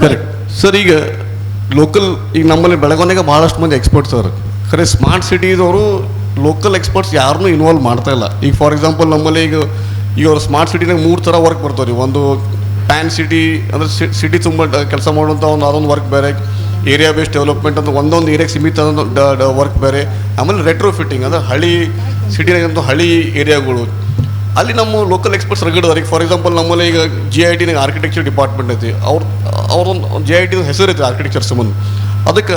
Correct sir. ಈಗ local ಈಗ ನಮ್ಮಲ್ಲಿ ಬೆಳಗಾವಿಗೆ ಭಾಳಷ್ಟು ಮಂದಿ ಎಕ್ಸ್ಪರ್ಟ್ಸ್ ಅವರು ಖರೆ ಸ್ಮಾರ್ಟ್ ಸಿಟೀದವರು ಲೋಕಲ್ ಎಕ್ಸ್ಪರ್ಟ್ಸ್ ಯಾರನ್ನೂ ಇನ್ವಾಲ್ವ್ ಮಾಡ್ತಾ ಇಲ್ಲ. ಈಗ ಫಾರ್ ಎಕ್ಸಾಂಪಲ್ ನಮ್ಮಲ್ಲಿ ಈಗ ಅವ್ರು ಸ್ಮಾರ್ಟ್ ಸಿಟಿನಾಗ 3 ಥರ ವರ್ಕ್ ಬರ್ತಾವೆ ರೀ. ಒಂದು ಪ್ಯಾನ್ ಸಿಟಿ ಅಂದರೆ ಸಿಟಿ ತುಂಬ ಕೆಲಸ ಮಾಡುವಂಥ ಅದೊಂದು ವರ್ಕ್ ಬೇರೆ, ಏರಿಯಾ ಬೇಸ್ಡ್ ಡೆವಲಪ್ಮೆಂಟ್ ಅಂತ ಒಂದೊಂದು ಏರಿಯಾಗೆ ಸೀಮಿತ ವರ್ಕ್ ಬೇರೆ, ಆಮೇಲೆ ರೆಟ್ರೋ ಫಿಟ್ಟಿಂಗ್ ಅಂದರೆ ಹಳಿ ಸಿಟಿನಾಗಂತೂ ಹಳಿ ಏರಿಯಾಗಳು ಅಲ್ಲಿ ನಮ್ಮ ಲೋಕಲ್ ಎಕ್ಸ್ಪರ್ಟ್ಸ್ ರಗಡದಾರೆ. ಈಗ ಫಾರ್ ಎಕ್ಸಾಂಪಲ್ ನಮ್ಮಲ್ಲಿ ಈಗ GITನಾಗ ಆರ್ಕಿಟೆಕ್ಚರ್ ಡಿಪಾರ್ಟ್ಮೆಂಟ್ ಐತಿ, ಅವ್ರೊಂದು GIT ಹೆಸರು ಐತಿ ಆರ್ಕಿಟೆಕ್ಚರ್ ಸಂಬಂಧ. ಅದಕ್ಕೆ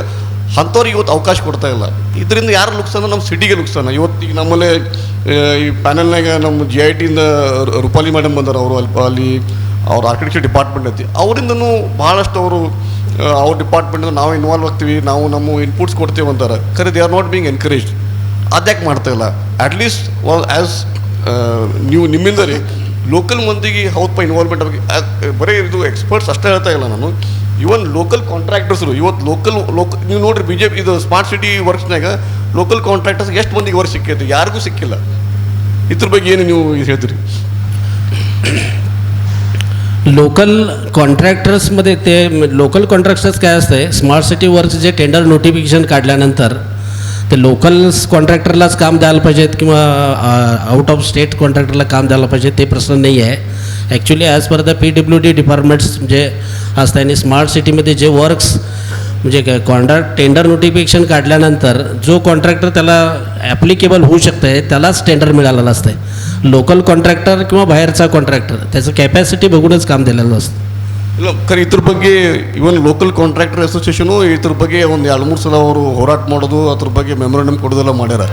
ಅಂಥವ್ರಿಗೆ ಇವತ್ತು ಅವಕಾಶ ಕೊಡ್ತಾ ಇಲ್ಲ. ಇದರಿಂದ ಯಾರು ಲುಕ್ಸಾನ? ನಮ್ಮ ಸಿಟಿಗೆ ಲುಕ್ಸಾನ. ಇವತ್ತು ಈಗ ನಮ್ಮಲ್ಲಿ ಈ ಪ್ಯಾನಲ್ನಾಗ ನಮ್ಮ GITಯಿಂದ ರೂಪಾಲಿ ಮೇಡಮ್ ಬಂದಾರ, ಅವರು ಅಲ್ಲಿ ಅವ್ರ ಆರ್ಕಿಟೆಕ್ಚರ್ ಡಿಪಾರ್ಟ್ಮೆಂಟ್ ಐತಿ. ಅವರಿಂದನೂ ಭಾಳಷ್ಟು ಅವರು ಅವ್ರ ಡಿಪಾರ್ಟ್ಮೆಂಟಿಂದ ನಾವು ಇನ್ವಾಲ್ವ್ ಆಗ್ತೀವಿ, ನಾವು ನಮ್ಮ ಇನ್ಪುಟ್ಸ್ ಕೊಡ್ತೀವಿ ಅಂತಾರೆ. ಖರೆ they are not being encouraged. ಅದ್ಯಾಕೆ ಮಾಡ್ತಾ ಇಲ್ಲ? ಅಟ್ಲೀಸ್ಟ್ ಆ್ಯಸ್ ನೀವು ನಿಮ್ಮಿಂದ ರೀ ಲೋಕಲ್ ಮಂದಿಗೆ ಹೌದಪ್ಪ ಇನ್ವಾಲ್ವ್ಮೆಂಟ್ ಬಗ್ಗೆ ಬರೀ ಇದು ಎಕ್ಸ್ಪರ್ಟ್ಸ್ ಅಷ್ಟೇ ಹೇಳ್ತಾ ಇಲ್ಲ ನಾನು. ಇವನ್ ಲೋಕಲ್ ಕಾಂಟ್ರಾಕ್ಟರ್ಸ್ರು ಇವತ್ತು ಲೋಕಲ್ ನೀವು ನೋಡಿರಿ BJP ಇದು ಸ್ಮಾರ್ಟ್ ಸಿಟಿ ವರ್ಕ್ಸ್ನಾಗ ಲೋಕಲ್ ಕಾಂಟ್ರಾಕ್ಟರ್ಸ್ ಎಷ್ಟು ಮಂದಿಗೆ ವರ್ಕ್ ಸಿಕ್ಕೈತೆ? ಯಾರಿಗೂ ಸಿಕ್ಕಿಲ್ಲ. ಇದ್ರ ಬಗ್ಗೆ ಏನು ನೀವು ಹೇಳ್ತೀರಿ? लोकल कॉन्ट्रॅक्टर्समध्ये ते लोकल कॉन्ट्रॅक्टर्स काय असते, स्मार्ट सिटी वर्क्स जे टेंडर नोटिफिकेशन काढल्यानंतर ते लोकल कॉन्ट्रॅक्टरलाच काम द्यायला पाहिजेत किंवा आउट ऑफ स्टेट कॉन्ट्रॅक्टरला काम द्यायला पाहिजे ते प्रश्न नाही आहे. Actually as per the PWD departments जे असतं आणि स्मार्ट सिटीमध्ये जे वर्क्स म्हणजे टेंडर नोटिफिकेशन काढल्यानंतर जो कॉन्ट्रॅक्टर त्याला ॲप्लिकेबल होऊ शकतं आहे त्यालाच टेंडर मिळालेलं असतं आहे. लोकल कॉन्ट्रॅक्टर किंवा बाहेरचा कॉन्ट्रॅक्टर त्याचं कॅपॅसिटी बघूनच काम दिलेलं असतं. ಇಲ್ಲ ಖರೆ ಇದ್ರ ಬಗ್ಗೆ ಇವನ್ ಲೋಕಲ್ ಕಾಂಟ್ರಾಕ್ಟರ್ ಅಸೋಸಿಯೇಷನು ಇದ್ರ ಬಗ್ಗೆ ಒಂದು 2-3 ಸಲ ಅವರು ಹೋರಾಟ ಮಾಡೋದು, ಅದ್ರ ಬಗ್ಗೆ ಮೆಮೊರಂಡಮ್ ಕೊಡೋದೆಲ್ಲ ಮಾಡ್ಯಾರ.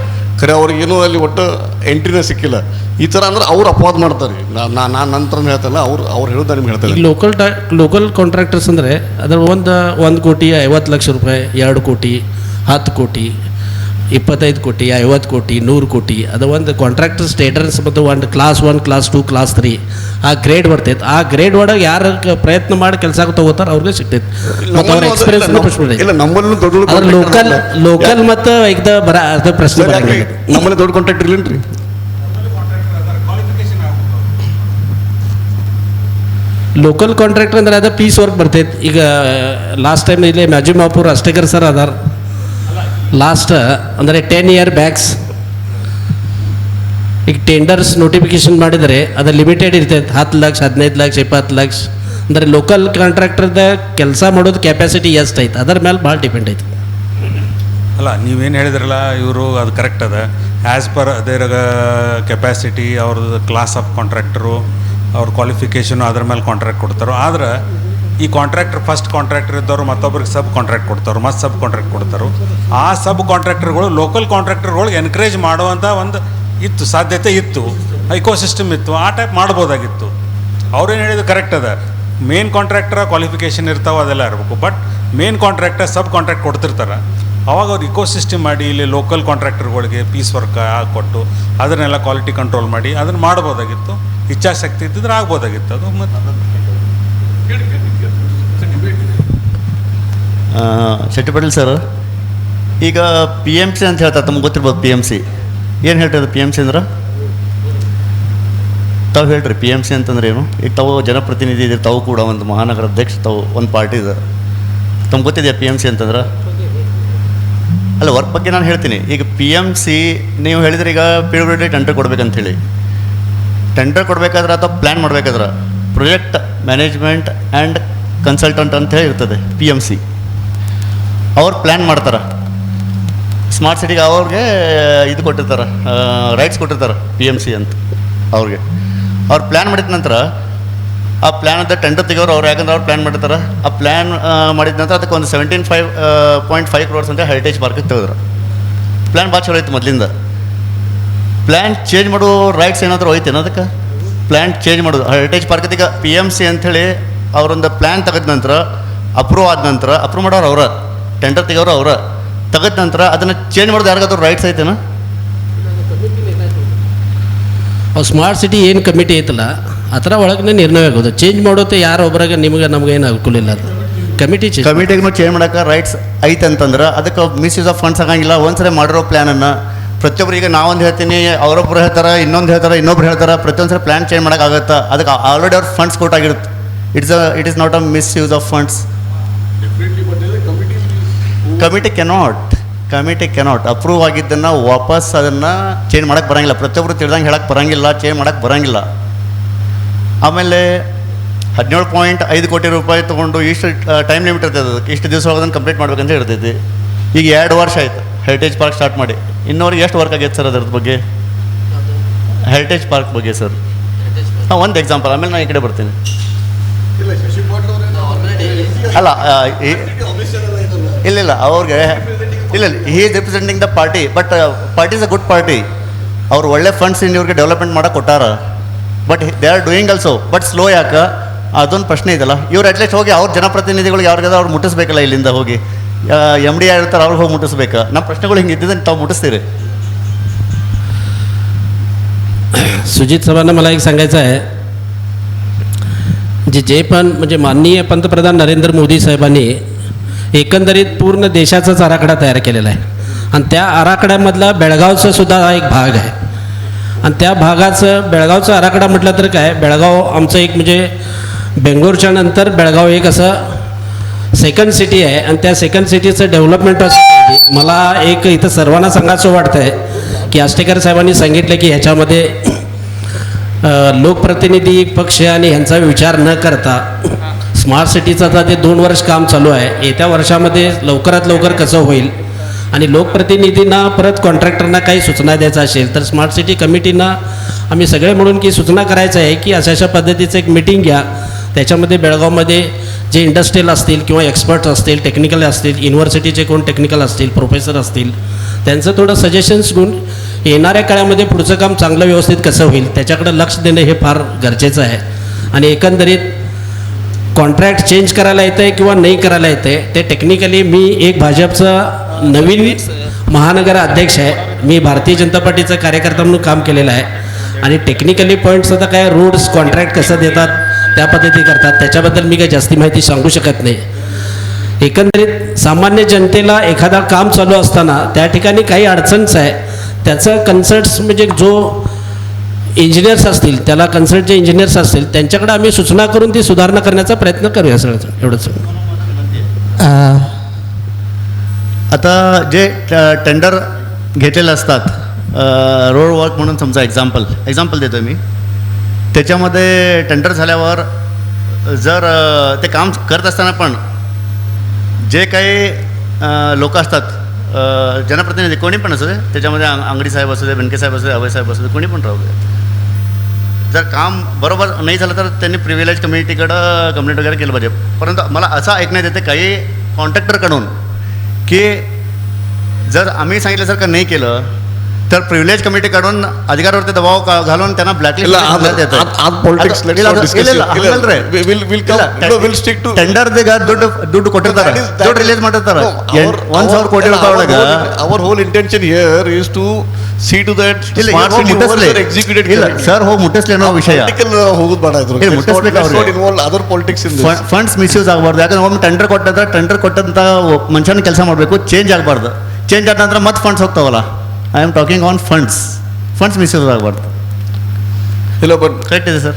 ಖರೆ ಅವ್ರಿಗೇನು ಅಲ್ಲಿ ಒಟ್ಟು ಎಂಟ್ರಿನೇ ಸಿಕ್ಕಿಲ್ಲ. ಈ ಥರ ಅಂದ್ರೆ ಅವ್ರು ಅಪವಾದ ಮಾಡ್ತಾರೆ. ನಾನು ನಂತರ ಹೇಳ್ತಲ್ಲ, ಅವ್ರು ಹೇಳೋದು ನಿಮ್ಗೆ ಹೇಳ್ತಾರೆ. ಲೋಕಲ್ ಕಾಂಟ್ರಾಕ್ಟರ್ಸ್ ಅಂದರೆ ಅದ್ರ 1 ಕೋಟಿ 50 ಲಕ್ಷ ರೂಪಾಯಿ, 2 ಕೋಟಿ 10 ಕೋಟಿ 25 ಕೋಟಿ 50 ಕೋಟಿ 100 ಕೋಟಿ ಅದು ಒಂದು ಕಾಂಟ್ರಾಕ್ಟರ್ ಸ್ಟೇಟರ್ಸ್ ಮತ್ತು ಒಂದು ಕ್ಲಾಸ್ 1 ಕ್ಲಾಸ್ 2 ಕ್ಲಾಸ್ 3 ಆ ಗ್ರೇಡ್ ಬರ್ತೈತೆ. ಆ ಗ್ರೇಡ್ ಒಳಗೆ ಯಾರು ಪ್ರಯತ್ನ ಮಾಡಿ ಕೆಲಸ ತಗೋತಾರ ಅವ್ರಿಗೆ ಸಿಗ್ತೈತೆ. ಮತ್ತು ಅವ್ರ ಎಕ್ಸ್ಪೀರಿಯನ್ಸ್ ಲೋಕಲ್ ಮತ್ತು ಈಗ ಅದು ಪ್ರಶ್ನೆ ನಮ್ಮಲ್ಲಿ ದೊಡ್ಡ ಕಾಂಟ್ರಾಕ್ಟರ್ ಇಲ್ಲೇನ್ರಿ? ಲೋಕಲ್ ಕಾಂಟ್ರಾಕ್ಟರ್ ಅಂದ್ರೆ ಅದು ಪೀಸ್ ವರ್ಕ್ ಬರ್ತೈತೆ. ಈಗ ಲಾಸ್ಟ್ ಟೈಮ್ ಇಲ್ಲಿ ಮಾಜಿ ಅಷ್ಟೇಕರ್ ಸರ್ ಅದಾರ. ಲಾಸ್ಟ್ ಅಂದರೆ 10 ಇಯರ್ ಬ್ಯಾಕ್ಸ್ ಈಗ ಟೆಂಡರ್ಸ್ ನೋಟಿಫಿಕೇಶನ್ ಮಾಡಿದರೆ ಅದು ಲಿಮಿಟೆಡ್ ಇರ್ತೈತೆ. 10 ಲಕ್ಷ 15 ಲಕ್ಷ 20 ಲಕ್ಷ ಅಂದರೆ ಲೋಕಲ್ ಕಾಂಟ್ರಾಕ್ಟರ್ದ ಕೆಲಸ ಮಾಡೋದು ಕೆಪಾಸಿಟಿ ಎಷ್ಟು ಐತೆ ಅದರ ಮೇಲೆ ಭಾಳ ಡಿಪೆಂಡ್ ಐತೆ. ಅಲ್ಲ ನೀವೇನು ಹೇಳಿದ್ರಲ್ಲ ಇವರು ಅದು ಕರೆಕ್ಟ್ ಅದ. ಆ್ಯಸ್ ಪರ್ ಅದೇರ ಕೆಪಾಸಿಟಿ ಅವ್ರದ್ದು ಕ್ಲಾಸ್ ಆಫ್ ಕಾಂಟ್ರಾಕ್ಟರು ಅವ್ರ ಕ್ವಾಲಿಫಿಕೇಷನು ಅದ್ರ ಮೇಲೆ ಕಾಂಟ್ರಾಕ್ಟ್ ಕೊಡ್ತಾರೋ. ಆದ್ರೆ ಈ ಕಾಂಟ್ರಾಕ್ಟರ್ ಫಸ್ಟ್ ಕಾಂಟ್ರಾಕ್ಟರ್ ಇದ್ದವರು ಮತ್ತೊಬ್ಬರಿಗೆ ಸಬ್ ಕಾಂಟ್ರಾಕ್ಟ್ ಕೊಡ್ತಾರೆ, ಮತ್ತು ಸಬ್ ಕಾಂಟ್ರಾಕ್ಟ್ ಕೊಡ್ತಾರೆ. ಆ ಸಬ್ ಕಾಂಟ್ರಾಕ್ಟರ್ಗಳು ಲೋಕಲ್ ಕಾಂಟ್ರಾಕ್ಟರ್ಗಳು ಎನ್ಕರೇಜ್ ಮಾಡುವಂಥ ಒಂದು ಇತ್ತು, ಸಾಧ್ಯತೆ ಇತ್ತು, ಇಕೋಸಿಸ್ಟಮ್ ಇತ್ತು. ಆ ಟೈಪ್ ಮಾಡ್ಬೋದಾಗಿತ್ತು. ಅವ್ರೇನು ಹೇಳಿದ್ದು ಕರೆಕ್ಟ್ ಅದ. ಮೇನ್ ಕಾಂಟ್ರಾಕ್ಟರ್ ಕ್ವಾಲಿಫಿಕೇಷನ್ ಇರ್ತಾವೆ, ಅದೆಲ್ಲ ಇರಬೇಕು. But main contractor sub contract ಕೊಡ್ತಿರ್ತಾರೆ. ಅವಾಗ ಅವ್ರು ಇಕೋಸಿಸ್ಟಮ್ ಮಾಡಿ ಇಲ್ಲಿ ಲೋಕಲ್ ಕಾಂಟ್ರಾಕ್ಟರ್ಗಳಿಗೆ ಪೀಸ್ ವರ್ಕ್ ಕೊಟ್ಟು ಅದನ್ನೆಲ್ಲ ಕ್ವಾಲಿಟಿ ಕಂಟ್ರೋಲ್ ಮಾಡಿ ಅದನ್ನು ಮಾಡ್ಬೋದಾಗಿತ್ತು. ಇಚ್ಛಾಶಕ್ತಿ ಇದ್ದಿದ್ರೆ ಆಗ್ಬೋದಾಗಿತ್ತು ಅದು. ಮತ್ತು ಶೆಟ್ಟಿ ಪಾಟೀಲ್ ಸರ್, ಈಗ PMC ಅಂತ ಹೇಳ್ತಾರೆ, ತಮ್ಗೆ ಗೊತ್ತಿರ್ಬೋದು. PMC ಏನು ಹೇಳ್ತಾರೆ? PMC ಅಂದ್ರೆ ತಾವು ಹೇಳ್ರಿ PMC ಅಂತಂದ್ರೆ ಏನು? ಈಗ ತಾವು ಜನಪ್ರತಿನಿಧಿ ಇದ್ದೀರಿ, ತಾವು ಕೂಡ ಒಂದು ಮಹಾನಗರ ಅಧ್ಯಕ್ಷ, ತಾವು ಒಂದು ಪಾರ್ಟಿ ಇದೆ, ತಮ್ಗೆ ಗೊತ್ತಿದೆಯಾ PMC ಅಂತಂದ್ರೆ? ಅಲ್ಲ, ವರ್ಕ್ ಬಗ್ಗೆ ನಾನು ಹೇಳ್ತೀನಿ. ಈಗ PMC ನೀವು ಹೇಳಿದ್ರೆ ಈಗ PWD ಟೆಂಡರ್ ಕೊಡ್ಬೇಕಂತೇಳಿ, ಟೆಂಡರ್ ಕೊಡಬೇಕಾದ್ರೆ ಅಥವಾ ಪ್ಲ್ಯಾನ್ ಮಾಡಬೇಕಾದ್ರೆ ಪ್ರೊಜೆಕ್ಟ್ ಮ್ಯಾನೇಜ್ಮೆಂಟ್ ಆ್ಯಂಡ್ ಕನ್ಸಲ್ಟೆಂಟ್ ಅಂತ ಹೇಳಿ ಇರ್ತದೆ PMC. ಅವ್ರು ಪ್ಲ್ಯಾನ್ ಮಾಡ್ತಾರೆ. ಸ್ಮಾರ್ಟ್ ಸಿಟಿಗೆ ಅವ್ರಿಗೆ ಇದು ಕೊಟ್ಟಿರ್ತಾರೆ, ರೈಟ್ಸ್ ಕೊಟ್ಟಿರ್ತಾರೆ PMC ಅಂತ ಅವ್ರಿಗೆ. ಅವ್ರು ಪ್ಲ್ಯಾನ್ ಮಾಡಿದ ನಂತರ ಆ ಪ್ಲ್ಯಾನ್ ಅಂತ ಟೆಂಡರ್ ತೆಗೋರು ಅವ್ರು, ಯಾಕಂದ್ರೆ ಅವ್ರು ಪ್ಲ್ಯಾನ್ ಮಾಡಿರ್ತಾರೆ. ಆ ಪ್ಲ್ಯಾನ್ ಮಾಡಿದ ನಂತರ ಅದಕ್ಕೆ ಒಂದು 17.5 crores ಅಂತ ಹೆರಿಟೇಜ್ ಪಾರ್ಕಿಗೆ ತೆಗೆದ್ರು. ಪ್ಲ್ಯಾನ್ ಭಾಳ ಚಲೋ ಐತೆ ಮೊದಲಿಂದ. ಪ್ಲ್ಯಾನ್ ಚೇಂಜ್ ಮಾಡೋ ರೈಟ್ಸ್ ಏನಾದರೂ ಹೋಯ್ತೇನೋ ಅದಕ್ಕೆ? ಪ್ಲ್ಯಾನ್ ಚೇಂಜ್ ಮಾಡೋದು ಹೆರಿಟೇಜ್ ಪಾರ್ಕ್ ಈಗ PMC ಅಂಥೇಳಿ ಅವರೊಂದು ಪ್ಲ್ಯಾನ್ ತೆಗೆದ ನಂತರ ಅಪ್ರೂವ್ ಆದ ನಂತರ ಅಪ್ರೂವ್ ಮಾಡೋರು ಅವರ, ಟೆಂಡರ್ ತೆಗೋರು ಅವರ, ತೆಗೆದ ನಂತರ ಅದನ್ನು ಚೇಂಜ್ ಮಾಡೋದು ಯಾರಿಗಾದ್ರೂ ರೈಟ್ಸ್ ಐತೆನಾ? ಸ್ಮಾರ್ಟ್ ಸಿಟಿ ಏನು ಕಮಿಟಿ ಐತಲ್ಲ ಆ ಥರ ಒಳಗೆ ನಿರ್ಣಯ ಆಗೋದು. ಚೇಂಜ್ ಮಾಡೋದು ಯಾರು ಒಬ್ಬರಾಗ ನಮ್ಗೆ ಏನು ಅನುಕೂಲ ಇಲ್ಲ. ಅದು ಕಮಿಟಿಗೂ ಚೇಂಜ್ ಮಾಡೋಕೆ ರೈಟ್ಸ್ ಐತೆ ಅಂತಂದ್ರೆ ಅದಕ್ಕೆ ಮಿಸ್ಯೂಸ್ ಆಫ್ ಫಂಡ್ಸ್ ಆಗಂಗಿಲ್ಲ. ಒಂದ್ಸರಿ ಮಾಡಿರೋ ಪ್ಲ್ಯಾನನ್ನು ಪ್ರತಿಯೊಬ್ಬರಿಗೆ ನಾವೊಂದು ಹೇಳ್ತೀನಿ, ಅವರೊಬ್ಬರು ಹೇಳ್ತಾರೆ, ಇನ್ನೊಂದು ಹೇಳ್ತಾರೆ, ಇನ್ನೊಬ್ರು ಹೇಳ್ತಾರೆ. ಪ್ರತಿಯೊಂದು ಸರಿ ಪ್ಲ್ಯಾನ್ ಚೇಂಜ್ ಮಾಡೋಕ್ಕಾಗತ್ತೆ. ಅದಕ್ಕೆ ಆಲ್ರೆಡಿ ಅವ್ರು ಫಂಡ್ಸ್ ಕೊಟ್ಟಾಗಿರುತ್ತೆ. It is not a misuse of funds. Committee cannot approve ಆಗಿದ್ದನ್ನು ವಾಪಸ್ ಅದನ್ನು ಚೇಂಜ್ ಮಾಡೋಕ್ಕೆ ಬರೋಂಗಿಲ್ಲ. ಪ್ರತಿಯೊಬ್ಬರು ತಿಳಿದಂಗೆ ಹೇಳಕ್ಕೆ ಬರೋಂಗಿಲ್ಲ, ಚೇಂಜ್ ಮಾಡೋಕ್ಕೆ ಬರೋಂಗಿಲ್ಲ. ಆಮೇಲೆ 17.5 ಕೋಟಿ ರೂಪಾಯಿ ತೊಗೊಂಡು ಇಷ್ಟು ಟೈಮ್ ಲಿಮಿಟ್ ಇರ್ತದೆ, ಅದಕ್ಕೆ ಇಷ್ಟು ದಿವಸ ಅದನ್ನು ಕಂಪ್ಲೀಟ್ ಮಾಡ್ಬೇಕಂತ ಇರ್ತೈತಿ. ಈಗ 2 ವರ್ಷ ಆಯ್ತು ಹೆರಿಟೇಜ್ ಪಾರ್ಕ್ ಸ್ಟಾರ್ಟ್ ಮಾಡಿ. ಇನ್ನೂರಿಗೆ ಎಷ್ಟು ವರ್ಕ್ ಆಗೈತೆ ಸರ್ ಅದ್ರದ್ದು ಬಗ್ಗೆ? ಹೆರಿಟೇಜ್ ಪಾರ್ಕ್ ಬಗ್ಗೆ ಸರ್ ಒಂದು ಎಕ್ಸಾಂಪಲ್, ಆಮೇಲೆ ನಾನು ಈ ಕಡೆ ಬರ್ತೀನಿ. ಅಲ್ಲ ಇಲ್ಲ ಅವ್ರಿಗೆ ಇಲ್ಲ he is representing the party, but party is a good party. ಅವ್ರು ಒಳ್ಳೆ ಫಂಡ್ಸ್ ಇವ್ರಿಗೆ ಡೆವಲಪ್ಮೆಂಟ್ ಮಾಡೋಕೆ ಕೊಟ್ಟಾರ, but they are doing also. But slow ಯಾಕೆ ಅದೊಂದು ಪ್ರಶ್ನೆ ಇದೆಯಲ್ಲ. ಇವ್ರು ಅಟ್ಲೀಸ್ಟ್ ಹೋಗಿ ಅವ್ರ ಜನಪ್ರತಿನಿಧಿಗಳಿಗೆ ಯಾರಿಗಾದ ಅವ್ರು ಮುಟ್ಟಿಸ್ಬೇಕಲ್ಲ, ಇಲ್ಲಿಂದ ಹೋಗಿ MD ಆಗಿರ್ತಾರೆ ಅವ್ರಿಗೆ ಹೋಗಿ ಮುಟ್ಟಿಸ್ಬೇಕಾ? ನಮ್ಮ प्रश्नಗಳು ಹಿಂಗೆ इद्दिद्दन ताव मुठिस्तीरे. सुजित सरांना मला एक सांगायचं आहे, जे पण म्हणजे माननीय पंतप्रधान नरेंद्र मोदी साहेबांनी एकंदरीत पूर्ण देशाचाच आराखडा तयार केलेला आहे आणि त्या आराखड्यामधला बेळगावचा सुद्धा हा एक भाग आहे. आणि त्या भागाचं बेळगावचा आराखडा म्हटलं तर काय, बेळगाव आमचं एक म्हणजे बेंगलोरच्या नंतर बेळगाव एक असं सेकंड सिटी आहे आणि त्या सेकंड सिटीचं डेव्हलपमेंट असं मला एक इथं सर्वांना सांगायचं वाटतं आहे की आष्टेकर साहेबांनी सांगितलं की ह्याच्यामध्ये लोकप्रतिनिधी पक्ष आणि ह्यांचा विचार न करता स्मार्ट सिटीचं आता ते 2 वर्ष काम चालू आहे. येत्या वर्षामध्ये लवकरात लवकर कसं होईल आणि लोकप्रतिनिधींना परत कॉन्ट्रॅक्टरना काही सूचना द्यायचा असेल तर स्मार्ट सिटी कमिटीना आम्ही सगळे म्हणून की सूचना करायचं आहे की अशा पद्धतीचं एक मीटिंग घ्या. त्याच्यामध्ये बेळगावमध्ये जे इंडस्ट्रियल असतील किंवा एक्सपर्ट्स असतील, टेक्निकल असतील, युनिव्हर्सिटीचे कोण टेक्निकल असतील, प्रोफेसर असतील, त्यांचं थोडं सजेशन्स घेऊन येणाऱ्या काळामध्ये पुढचं काम चांगलं व्यवस्थित कसं होईल त्याच्याकडे लक्ष देणं हे फार गरजेचं आहे. आणि एकंदरीत कॉन्ट्रॅक्ट चेंज करायला येतं आहे किंवा नाही करायला येतं आहे ते टेक्निकली मी एक भाजपचा नवीन महानगर अध्यक्ष आहे. मी भारतीय जनता पार्टीचा कार्यकर्ता म्हणून काम केलेलं आहे आणि टेक्निकली पॉईंट्स आता काय रोड्स कॉन्ट्रॅक्ट कसं देतात त्या पद्धती करतात त्याच्याबद्दल मी काही जास्ती माहिती सांगू शकत नाही. एकंदरीत सामान्य जनतेला एखादा काम चालू असताना त्या ठिकाणी काही अडचणच आहे त्याचं कन्सल्ट्स म्हणजे जो इंजिनियर्स असतील त्याला कन्सल्ट जे इंजिनियर्स असतील त्यांच्याकडे आम्ही सूचना करून ती सुधारणा करण्याचा प्रयत्न करूया सगळं एवढंच. आता जे टेंडर घेतलेले असतात रोड वर्क म्हणून समजा एक्झाम्पल देतो मी. त्याच्यामध्ये टेंडर झाल्यावर जर ते काम करत असताना पण जे काही लोक असतात जनप्रतिनिधी कोणी पण असू दे, त्याच्यामध्ये अंगडी साहेब असू दे, बेनके साहेब असू दे, अभय साहेब असू दे, कोणी पण राहू दे, जर काम बरोबर नाही झालं तर त्यांनी प्रिव्हिलेज कमिटीकडं कंप्लेंट वगैरे केलं पाहिजे. परंतु मला असं ऐकण्यात येते काही कॉन्ट्रॅक्टरकडून की जर आम्ही सांगितल्यासारखं नाही केलं तर प्रिव्हिलेज कमिटीकडून अधिकारावरती दबाव घालून त्यांना ब्लॅकलिस्ट ಟೆಂಡರ್ ದುಡ್ಡು ಕೊಟ್ಟಿರ್ತಾರೆ, ದುಡ್ಡು ರಿಲೀಸ್ ಮಾಡಿರ್ತಾರೆ 1,000 ಕೋಟಿ ರೂಪಾಯಿ ಒಳಗೆ. Our whole intention here is to see to that smart city works are executed. ಇಲ್ಲ ಸರ್, ಹೋಗಿ ಮುಟ್ಟಿಸ್ಲಿ ಅನ್ನೋ ವಿಷಯ ಹೋಗೋದು ಬೇಡ ಇದ್ರು. Other politics in this. Funds misuse ಆಗಬಾರ್ದು. ಯಾಕಂದ್ರೆ ಒಮ್ಮೆ ಟೆಂಡರ್ ಕೊಟ್ಟಂತ ಮನುಷ್ಯನ ಕೆಲಸ ಮಾಡಬೇಕು, ಚೇಂಜ್ ಆಗಬಾರ್ದು. ಚೇಂಜ್ ಆದ ನಂತರ ಮತ್ತೆ funds ಹೋಗ್ತಾವಲ್ಲ. I am talking on funds misuse ಆಗಬಾರ್ದು. Hello, but correct ಇದೆ ಸರ್.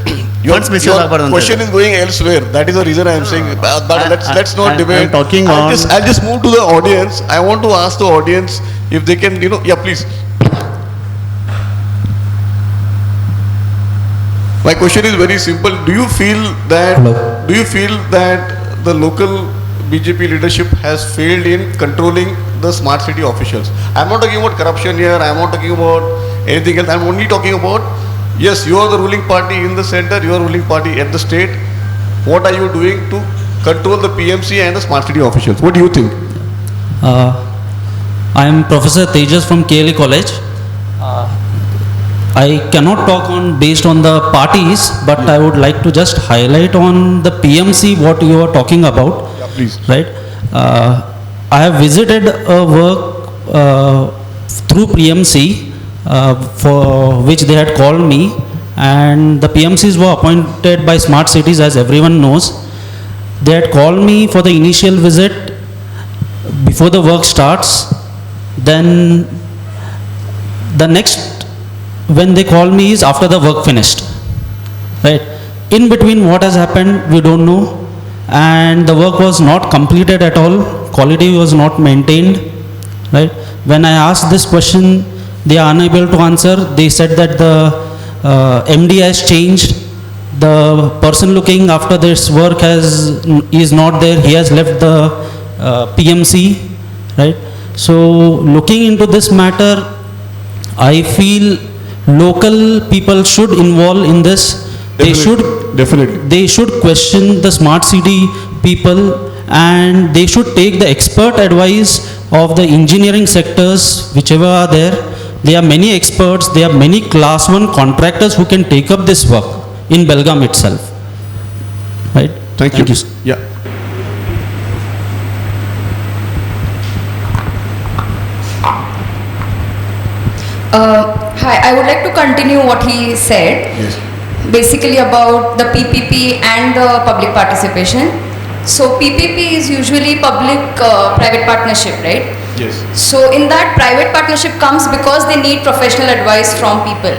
funds misuse ಆಗಬಾರ್ದು. Question is going elsewhere. That is the reason I am saying. But let's not debate. I'm talking I'll just move to the audience. I want to ask the audience if they can, yeah, please. My question is very simple. Do you feel that the local BJP leadership has failed in controlling the smart city officials? I'm not talking about corruption here. I'm not talking about anything else. I'm only talking about, yes, you are the ruling party in the center, you are ruling party at the state. What are you doing to control the PMC and the smart city officials? What do you think? I am Professor Tejas from KLE College. I cannot talk on based on the parties, but I would like to just highlight on the PMC what you are talking about. Yeah, please. Right. I have visited a work through PMC for which they had called me, and the PMCs were appointed by Smart Cities, as everyone knows. They had called me for the initial visit before the work starts. Then the next when they call me is after the work finished. Right. In between what has happened we don't know, and the work was not completed at all quality was not maintained, right? When I asked this question, they are unable to answer. They said that the MD has changed. The person looking after this work is not there. He has left the PMC, right? So looking into this matter, I feel local people should involve in this. Definitely. They should question the smart city people, and they should take the expert advice of the engineering sectors, whichever are there. There are many experts, there are many class 1 contractors who can take up this work in Belgaum itself. Right? Thank you. sir. Yeah. Hi, I would like to continue what he said. Yes. Basically about the PPP and the public participation. So PPP is usually public-private partnership, right? Yes. So in that, private partnership comes because they need professional advice from people.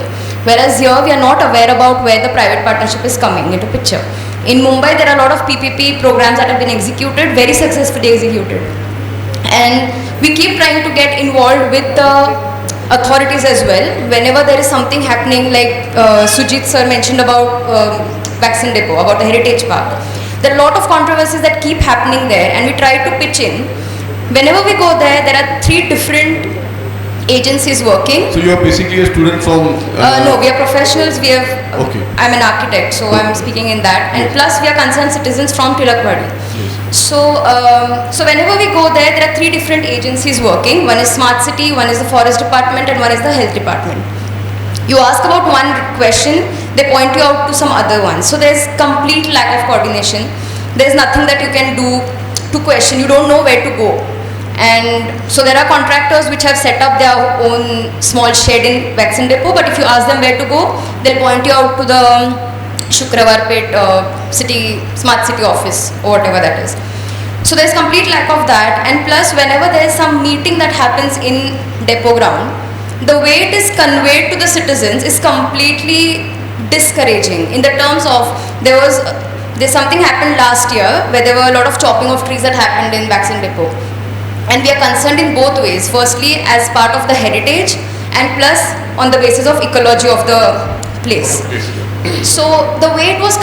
Whereas here we are not aware about where the private partnership is coming into picture. In Mumbai there are a lot of PPP programs that have been executed, very successfully executed. And we keep trying to get involved with the authorities as well. Whenever there is something happening, like Sujit sir mentioned about vaccine depot, about the heritage park. There are a lot of controversies that keep happening there, and we try to pitch in. Whenever we go there, there are 3 different agencies working. So you are basically a student from... No, we are professionals. We have. Okay. I'm an architect, so I'm speaking in that. And plus, we are concerned citizens from Tilakvadi. Yes. So, so whenever we go there, there are 3 different agencies working. One is Smart City, one is the Forest Department, and one is the Health Department. You ask about one question, they point you out to some other ones. So there's complete lack of coordination. There's nothing that you can do to question. You don't know where to go. And so there are contractors which have set up their own small shed in vaccine depot, but if you ask them where to go, they'll point you out to the Shukravarpet city, smart city office or whatever that is. So there's complete lack of that, and plus whenever there's some meeting that happens in depot ground, the way it is conveyed to the citizens is completely discouraging in the terms of there's something happened last year where there were a lot of chopping of trees that happened in vaccine depot, and we are concerned in both ways. Firstly, as part of the heritage, and plus on the basis of ecology of the place. So the way it was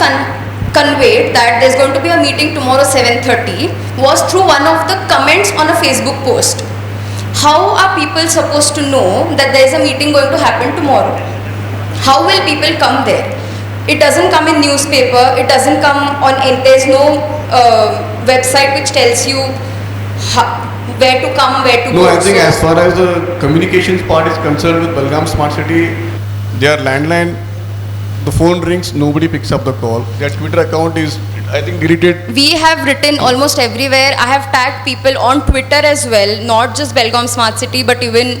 conveyed that there's going to be a meeting tomorrow 7:30 was through one of the comments on a Facebook post. How are people supposed to know that there is a meeting going to happen tomorrow? How will people come there? It doesn't come in newspaper, it doesn't come on, there's no website which tells you where to come, where to go. No, I think as far as the communications part is concerned with Belgaum Smart City, their landline, the phone rings, nobody picks up the call. Their Twitter account is, I think, deleted. We have written almost everywhere. I have tagged people on Twitter as well, not just Belgaum Smart City, but even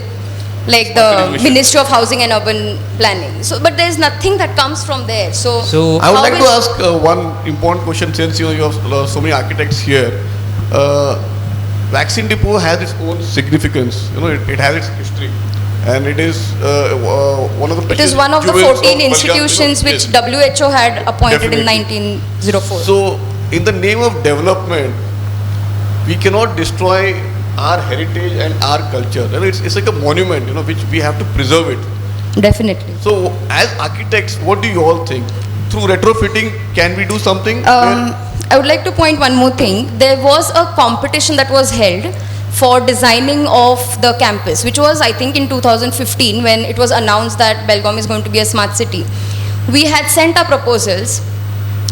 like the Ministry of Housing and Urban Planning. So, but there is nothing that comes from there. So I would like to ask one important question, since you have so many architects here. Vaccine depot has its own significance. It has its history, and it is one of the. It is one of the 14 institutions which yes. WHO had appointed Definitely. in 1904. So, in the name of development, we cannot destroy our heritage and our culture. It's like a monument, which we have to preserve it. Definitely. So, as architects, what do you all think? Through retrofitting, can we do something? I would like to point one more thing. There was a competition that was held for designing of the campus, which was, I think, in 2015 when it was announced that Belgaum is going to be a smart city. We had sent our proposals.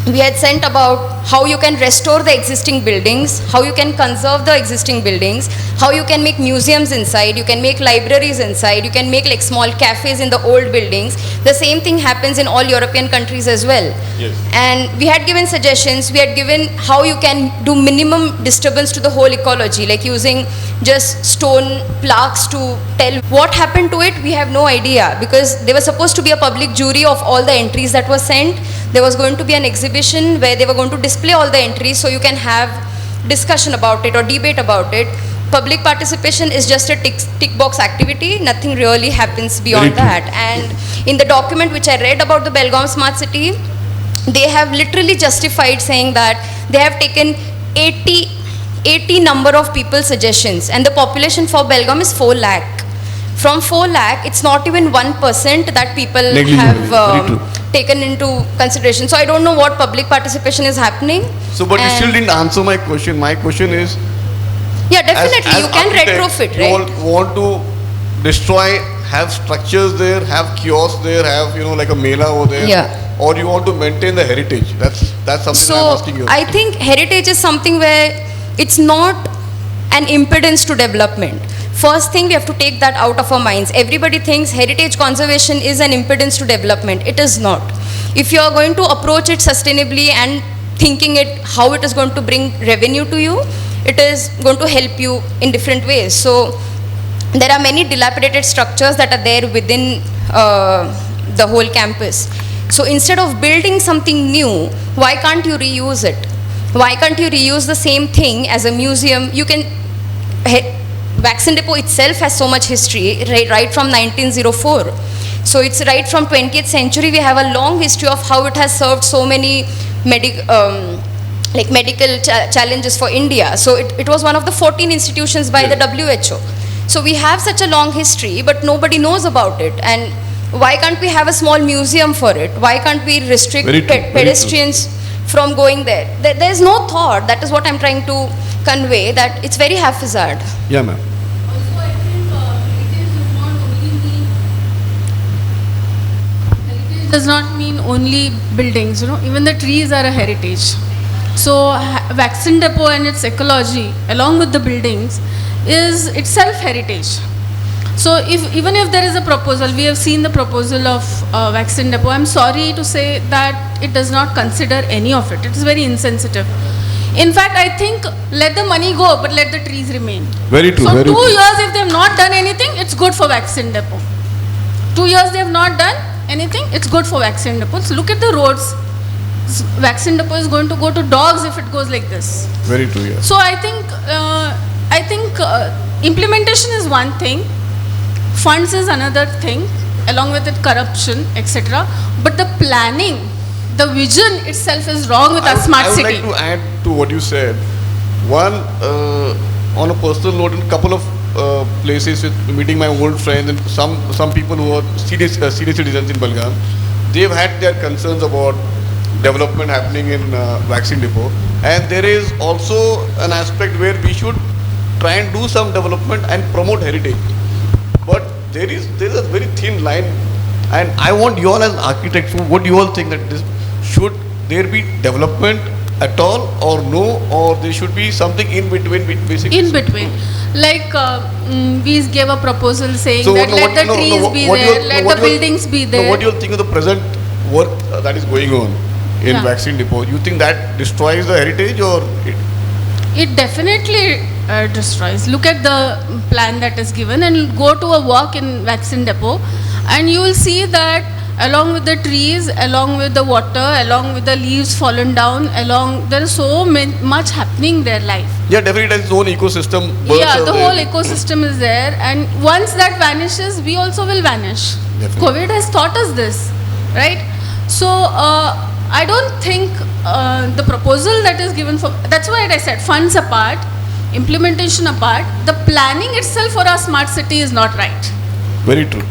We had sent about how you can restore the existing buildings, how you can conserve the existing buildings, how you can make museums inside, you can make libraries inside, you can make like small cafes in the old buildings. The same thing happens in all European countries as well. Yes. And we had given suggestions, we had given how you can do minimum disturbance to the whole ecology, like using just stone plaques to tell what happened to it. We have no idea, because there was supposed to be a public jury of all the entries that were sent. There was going to be an exhibition where they were going to display all the entries so you can have discussion about it or debate about it. Public participation is just a tick box activity. Nothing really happens beyond that. And in the document which I read about the Belgaum Smart City, they have literally justified saying that they have taken 80 80 number of people suggestions, and the population for Belgaum is 4 lakh. From 4 lakh, it's not even 1% that people Negligible. have Very true. taken into consideration. So I don't know what public participation is happening. So, but you And- still didn't answer my question. My question is, Yeah, definitely, you can architect, retrofit, you right? all want to destroy, have structures there, have kiosks there, have, you know, like a mela over there? Yeah. Or you want to maintain the heritage? That's something So I'm asking you. I think heritage is something where it's not an impedance to development. First thing, we have to take that out of our minds. Everybody thinks heritage conservation is an impedance to development. It is not. If you are going to approach it sustainably and thinking it how it is going to bring revenue to you, it is going to help you in different ways. So there are many dilapidated structures that are there within the whole campus. So instead of building something new, why can't you reuse it? Why can't you reuse the same thing as a museum? You can, Vaccine Depot itself has so much history, right from 1904. So it's right from 20th century. We have a long history of how it has served so many medical challenges for India. So it was one of the 14 institutions by the WHO. So we have such a long history, but nobody knows about it. And why can't we have a small museum for it? Why can't we restrict Very true, very true. pedestrians from going there? There's no thought. That is what I'm trying to convey, that it's very haphazard. Yeah, ma'am. Also, I think heritage does not mean only buildings, even the trees are a heritage. So Vaccine Depot and its ecology, along with the buildings, is itself heritage. So even if there is a proposal, we have seen the proposal of Vaccine Depot, I'm sorry to say that it does not consider any of it. It is very insensitive. In fact, I think let the money go, but let the trees remain. Very true, So very 2 true. years, if they have not done anything, it's good for Vaccine Depot. 2 years they have not done anything, it's good for Vaccine Depot. So look at the roads. Vaccine Depot is going to go to dogs if it goes like this. Very true, yes. So I think implementation is one thing, funds is another thing, along with it corruption, etc. But the planning, the vision itself is wrong with our smart I would city. like to add to what you said. One, on a personal note, in a couple of places with meeting my old friends and some people who are senior citizens in Belgaum, they've had their concerns about development happening in Vaccine Depot, and there is also an aspect where we should try and do some development and promote heritage. But there is a very thin line, and I want you all as architects, what do you all think that this should there be development at all or no, or there should be something in between basically? In between, like we gave a proposal saying So that no, let the trees be there, let the buildings be there. What do you think of the present work that is going on in Yeah. Vaccine Depot? You think that destroys the heritage or It definitely destroys. Look at the plan that is given and go to a walk in Vaccine Depot, and you will see that along with the trees, along with the water, along with the leaves fallen down, there is so much happening in their life. Yeah, definitely it has its own ecosystem. Birds Yeah, are the there. whole ecosystem is there, and once that vanishes, we also will vanish. Definitely. COVID has taught us this, right? So I don't think the proposal that is given for, that's why I said funds apart, implementation apart, the planning itself for our smart city is not right. Very true.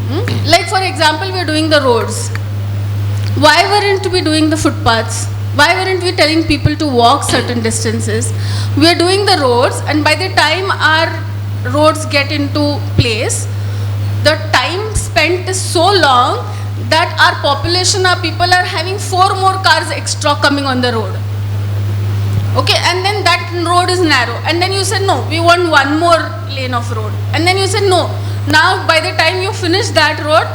Like for example, we are doing the roads. Why weren't we doing the footpaths? Why weren't we telling people to walk certain distances? We are doing the roads, and by the time our roads get into place, the time spent is so long that our population, our people are having 4 more cars extra coming on the road. Okay, and then that road is narrow, and then you said no, we want 1 more lane of road, and then you said no. Now by the time you finish that road,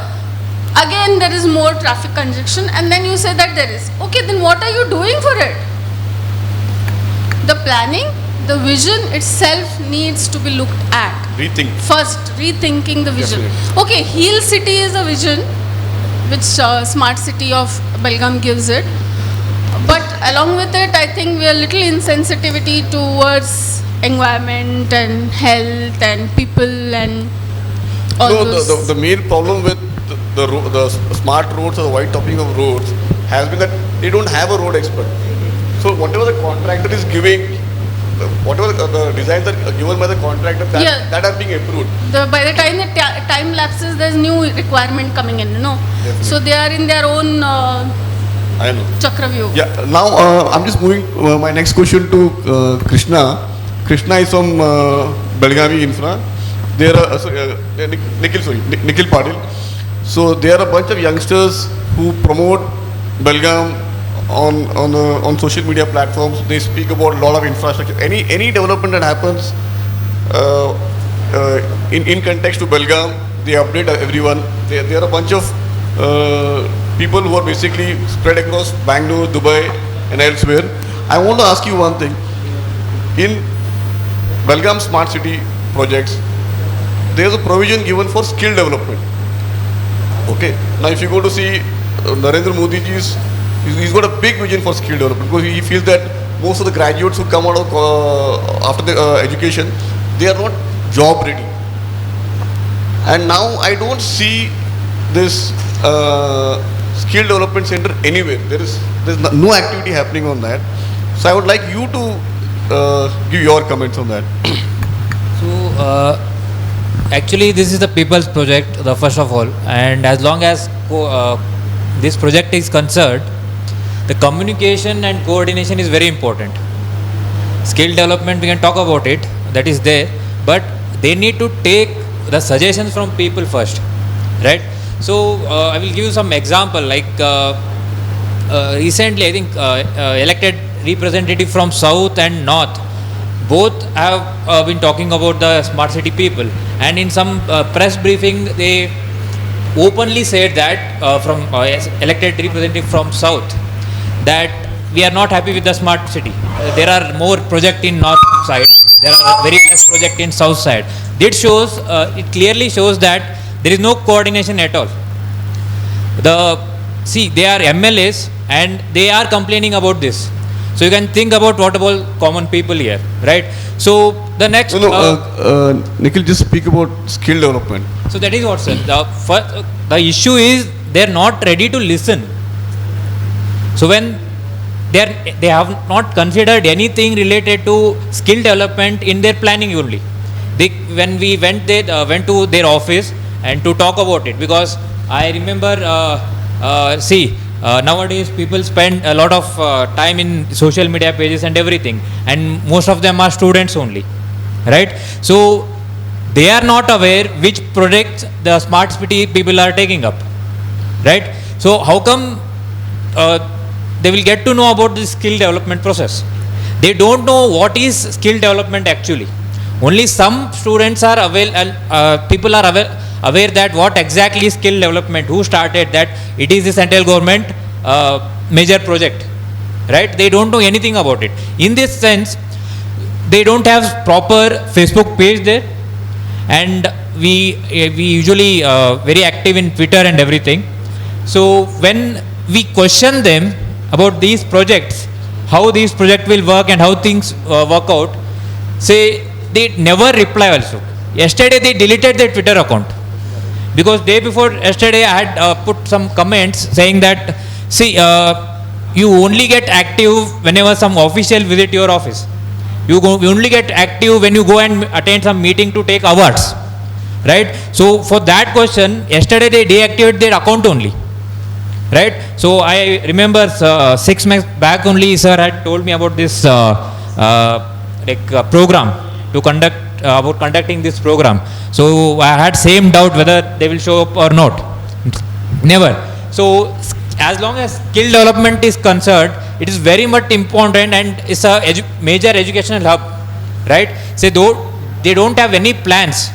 again there is more traffic congestion, and then you say that there is. Okay, then what are you doing for it? The planning, the vision itself needs to be looked at. Rethink. First, rethinking the vision. Definitely. Okay, Heel City is a vision which Smart City of Belgaum gives it. But along with it, I think we are little insensitivity towards environment and health and people and all No, those. the main problem with the smart roads or the white topping of roads has been that they don't have a road expert. So whatever the contractor is giving, whatever the designs are given by the contractor, Yeah. that are being approved. By the time the time lapses, there's new requirement coming in, Definitely. So they are in their own I know. chakravyu. Yeah. Now I'm just moving my next question to Krishna. Krishna is from Belgavi Infra. There are Nikhil Patil. So there are a bunch of youngsters who promote Belgaum on social media platforms. They speak about a lot of infrastructure. Any development that happens in context to Belgaum, they update everyone. There are a bunch of people who are basically spread across Bangalore, Dubai, and elsewhere. I want to ask you one thing. In Belgaum Smart City projects, there is a provision given for skill development. Okay. Now, if you go to see Narendra Modi ji's, he's got a big vision for skill development because he feels that most of the graduates who come out of after the education, they are not job ready. And now I don't see this skill development center anywhere. There's no activity happening on that. So I would like you to give your comments on that. So, actually, this is the people's project, the first of all, and as long as this project is concerned, the communication and coordination is very important. Skill development, we can talk about it, that is there, but they need to take the suggestions from people first, right? So, I will give you some example, like recently, I think elected representative from South and North, both have been talking about the smart city people, and in some press briefing they openly said that from elected representative from South that we are not happy with the smart city. There are more project in north side, there are very less project in south side. This shows, it clearly shows that there is no coordination at all. They are MLAs and they are complaining about this. So you can think about what about common people here, right? So the next, Nikhil, just speak about skill development. so that is what, sir. The issue is they are not ready to listen. So when they have not considered anything related to skill development in their planning only. When we went to their office and to talk about it, because I remember, nowadays people spend a lot of time in social media pages and everything, and most of them are students only, right? So they are not aware which projects the smart city people are taking up, right? So how come they will get to know about this skill development process? They don't know what is skill development actually. Only some students are aware, people are aware that what exactly is skill development, who started that, it is the central government major project, right? They don't know anything about it. In this sense, they don't have proper Facebook page there, and we usually very active in Twitter and everything. So when we question them about these projects, how these projects will work and how things work out, they never reply also. Yesterday they deleted their Twitter account, because day before yesterday I had put some comments saying that, you only get active whenever some official visit your office. You only get active when you go and attend some meeting to take awards, right? So for that question, yesterday they deactivated their account only, right? So I remember 6 months back only, sir had told me about this program to conduct, about conducting this program. So I had same doubt whether they will show up or not. Never. So as long as skill development is concerned, it is very much important, and it's a major educational hub, right? Say they don't have any plans,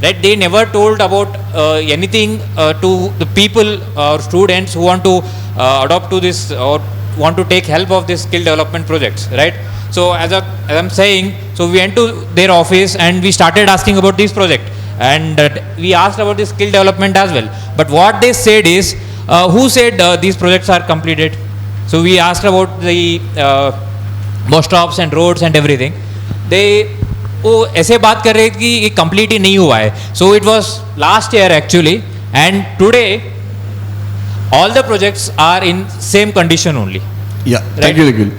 right? They never told about anything to the people or students who want to adopt to this or want to take help of this skill development projects, right? So as I'm saying, so we went to their office and we started asking about this project, and we asked about this skill development as well. But what they said is, who said these projects are completed? So we asked about the bus stops and roads and everything. वो ऐसे बात कर रहे कि ये complete ही नहीं हुआ है. So it was last year actually, and today all the projects are in same condition only. Yeah, thank you, Nikhil.